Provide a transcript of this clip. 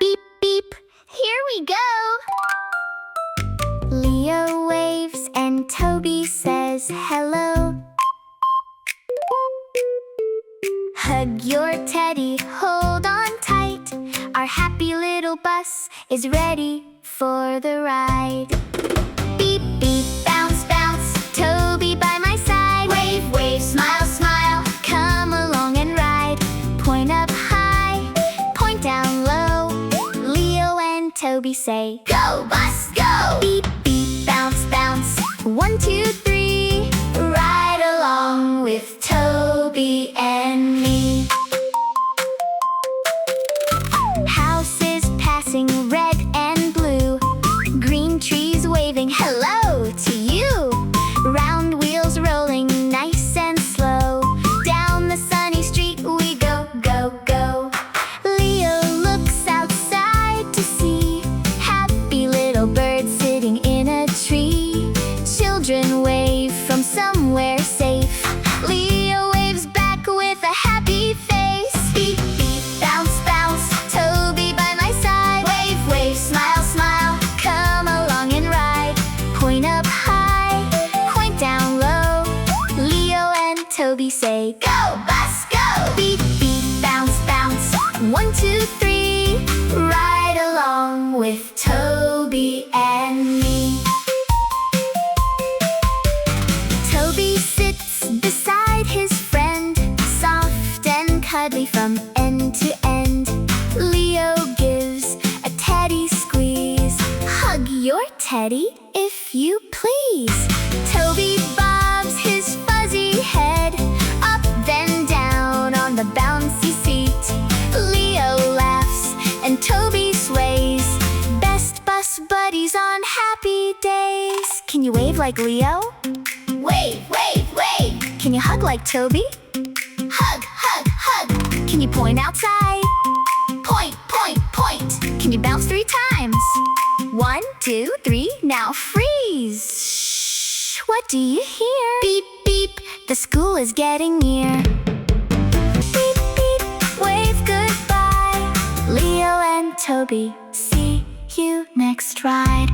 Beep, beep, here we go! Leo waves and Toby says hello. Hug your teddy, hold on tight. Our happy little bus is ready for the ride. Beep, beep, bounce, bounce, Toby by my side. Wave, wave, smile, smile, come along and ride. Point up high, point down low. Leo and Toby say, go bus, go! Beep, beep, bounce, bounce, 1, 2, 3. Ride along with Toby and me. Houses passing red and blue, green trees waving hello to you. Round wheels rolling nice and slow, down the sunny street we go, go, go. Leo looks outside to see happy little birds sitting in a tree. Children wave from somewhere safe. Leo waves back with a happy face. Beep, beep, bounce, bounce, Toby by my side. Wave, wave, smile, smile, come along and ride. Point up high, point down low. Leo and Toby say, go bus, go! Beep, beep, bounce, bounce, 1, 2, 3. Ride along with Toby and me. Toby sits beside his friend, soft and cuddly from end to end. Leo gives a teddy squeeze. Hug your teddy if you please. Toby bobs his fuzzy head up then down on the bouncy seat. Leo laughs and Toby sways. Best bus buddies on happy days. Can you wave like Leo? Wave, wave, wave. Can you hug like Toby? Hug, hug, hug. Can you point outside? Point, point, point. Can you bounce 3 times? 1, 2, 3, now freeze. Shh, what do you hear? Beep, beep, the school is getting near. Beep, beep, wave goodbye. Leo and Toby, see you next ride.